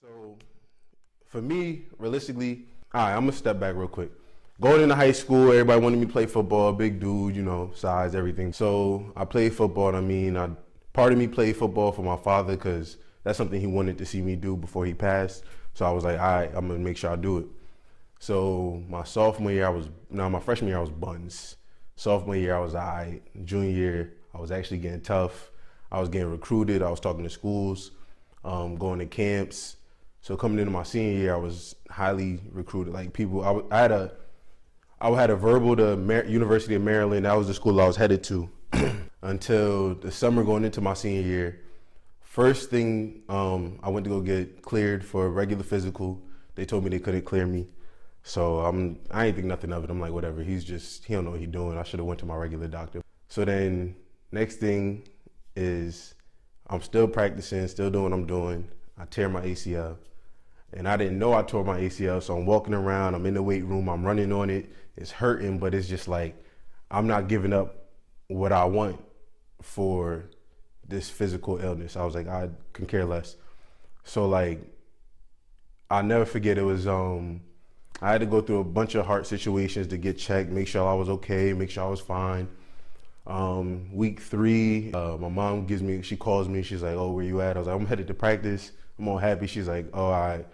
So for me, realistically, all right, I'm gonna step back real quick. Going into high school, everybody wanted me to play football, big dude, size, everything. So I played football. Part of me played football for my father because that's something he wanted to see me do before he passed. So I was like, all right, I'm gonna make sure I do it. So my freshman year I was buns. Sophomore year I was all right. Junior year I was actually getting tough. I was getting recruited. I was talking to schools, going to camps. So coming into my senior year, I was highly recruited. Like people, I had a verbal to University of Maryland. That was the school I was headed to until the summer going into my senior year. First thing, I went to go get cleared for a regular physical. They told me they couldn't clear me. So I ain't think nothing of it. I'm like, whatever. He don't know what he's doing. I should have went to my regular doctor. So then next thing is I'm still practicing, still doing what I'm doing. I tear my ACL. And I didn't know I tore my ACL, so I'm walking around, I'm in the weight room, I'm running on it. It's hurting, but it's just like, I'm not giving up what I want for this physical illness. I was like, I can care less. So like, I'll never forget, it was, I had to go through a bunch of heart situations to get checked, make sure I was okay, make sure I was fine. Week 3, my mom she calls me, she's like, oh, where you at? I was like, I'm headed to practice. I'm all happy. She's like, oh, all right.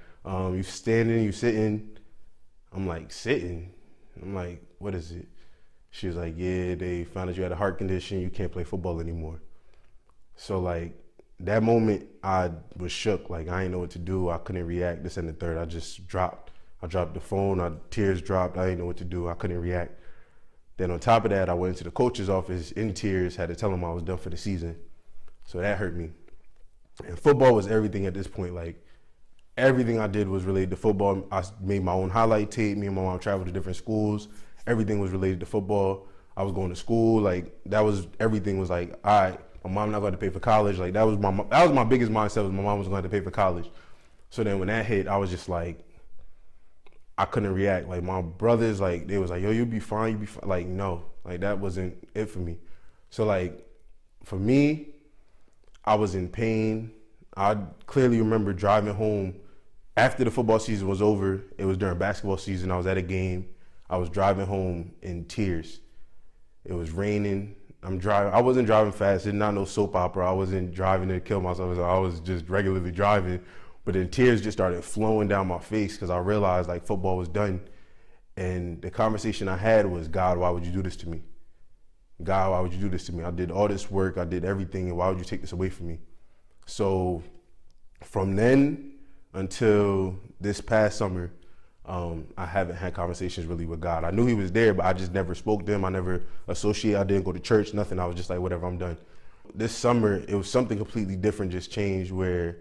You standing, you sitting? I'm like, sitting? I'm like, what is it? She was like, yeah, they found out you had a heart condition. You can't play football anymore. So like that moment I was shook. Like I didn't know what to do. I couldn't react, this and the third. I just dropped. I dropped the phone, tears dropped. I didn't know what to do. I couldn't react. Then on top of that, I went into the coach's office in tears, had to tell him I was done for the season. So that hurt me. And football was everything at this point. Like everything I did was related to football. I made my own highlight tape. Me and my mom traveled to different schools. Everything was related to football. I was going to school. Like everything was like, all right, my mom not going to pay for college. Like that was my biggest mindset, was my mom was going to pay for college. So then when that hit, I was just like, I couldn't react. Like my brothers, like they was like, yo, you'll be fine, you'll be fine. Like no, like that wasn't it for me. So like for me, I was in pain. I clearly remember driving home after the football season was over. It was during basketball season. I was at a game. I was driving home in tears. It was raining. I wasn't driving fast. It's not no soap opera. I wasn't driving to kill myself. I was just regularly driving. But then tears just started flowing down my face because I realized like football was done. And the conversation I had was, God, why would you do this to me? God, why would you do this to me? I did all this work. I did everything. And why would you take this away from me? So from then until this past summer, I haven't had conversations really with God. I knew he was there, but I just never spoke to him. I never associated. I didn't go to church, nothing. I was just like, whatever, I'm done. This summer, it was something completely different, just changed, where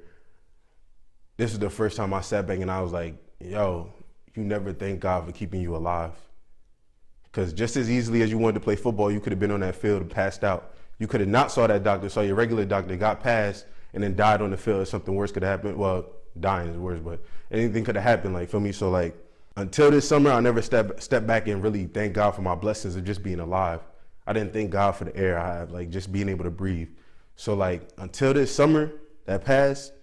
this is the first time I sat back and I was like, yo, you never thank God for keeping you alive. Because just as easily as you wanted to play football, you could have been on that field and passed out. You could have not saw that doctor, saw your regular doctor, got passed, and then died on the field. Something worse could have happened. Well, dying is worse, but anything could have happened, like, for me. So like, until this summer, I never step back and really thank God for my blessings of just being alive. I didn't thank God for the air I have, like just being able to breathe. So like, until this summer that passed,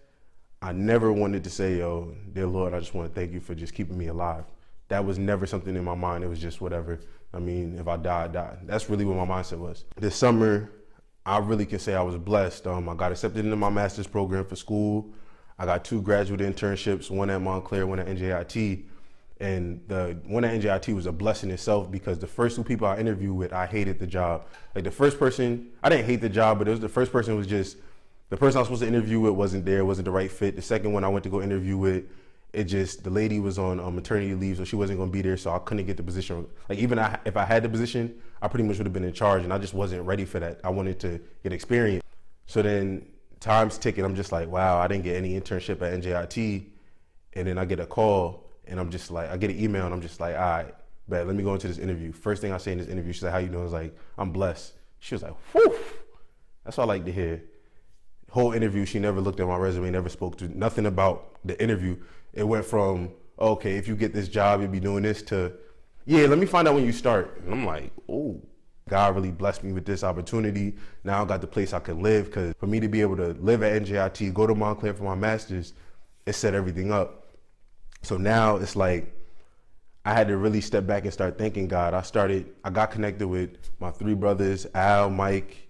I never wanted to say, yo, dear Lord, I just want to thank you for just keeping me alive. That was never something in my mind. It was just whatever. I mean, if I die, I die. That's really what my mindset was. This summer, I really can say I was blessed. I got accepted into my master's program for school. I got 2 graduate internships, one at Montclair, one at NJIT. And the one at NJIT was a blessing itself because the first 2 people I interviewed with, I hated the job. Like the first person, I didn't hate the job, but it was the first person was just, the person I was supposed to interview with wasn't there, wasn't the right fit. The second one I went to go interview with, the lady was on maternity leave, so she wasn't gonna be there, so I couldn't get the position. Like even if I had the position, I pretty much would have been in charge, and I just wasn't ready for that. I wanted to get experience. So then time's ticking, I'm just like, wow, I didn't get any internship at NJIT, and then I get a call, and I'm just like, I get an email, and I'm just like, all right, bet, let me go into this interview. First thing I say in this interview, she's like, how you doing? I was like, I'm blessed. She was like, whew, that's what I like to hear. Whole interview, she never looked at my resume, never spoke to nothing about the interview. It went from, okay, if you get this job, you'll be doing this, to, yeah, let me find out when you start. And I'm like, oh, God really blessed me with this opportunity. Now I got the place I could live, because for me to be able to live at NJIT, go to Montclair for my master's, it set everything up. So now it's like I had to really step back and start thanking God. I got connected with my three brothers, Al, Mike,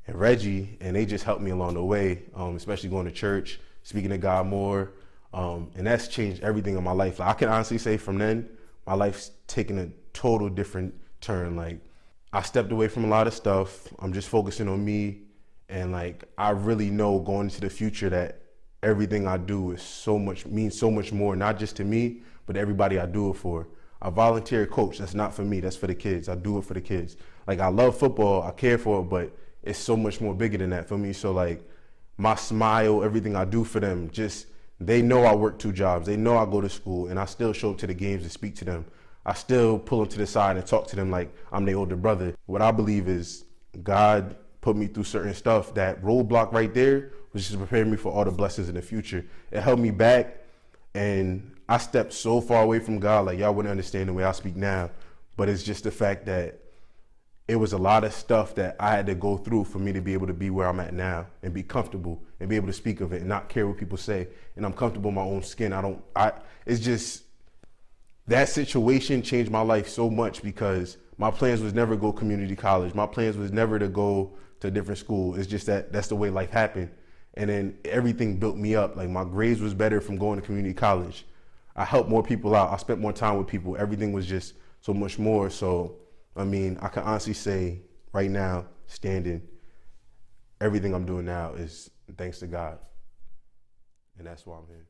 and Reggie, and they just helped me along the way, especially going to church, speaking to God more. And that's changed everything in my life. Like, I can honestly say from then, my life's taken a total different turn. Like, I stepped away from a lot of stuff. I'm just focusing on me. And like, I really know going into the future that everything I do means so much more, not just to me, but to everybody I do it for. I volunteer coach. That's not for me. That's for the kids. I do it for the kids. Like, I love football. I care for it, but it's so much more bigger than that for me. So like, my smile, everything I do for them, just, they know I work 2 jobs. They know I go to school, and I still show up to the games and speak to them. I still pull them to the side and talk to them like I'm their older brother. What I believe is God put me through certain stuff. That roadblock right there was just preparing me for all the blessings in the future. It held me back, and I stepped so far away from God, like y'all wouldn't understand the way I speak now. But it's just the fact that it was a lot of stuff that I had to go through for me to be able to be where I'm at now and be comfortable and be able to speak of it and not care what people say. And I'm comfortable in my own skin. It's just, that situation changed my life so much, because my plans was never go community college. My plans was never to go to a different school. It's just that that's the way life happened. And then everything built me up. Like, my grades was better from going to community college. I helped more people out. I spent more time with people. Everything was just so much more. So, I mean, I can honestly say right now, standing, everything I'm doing now is thanks to God. And that's why I'm here.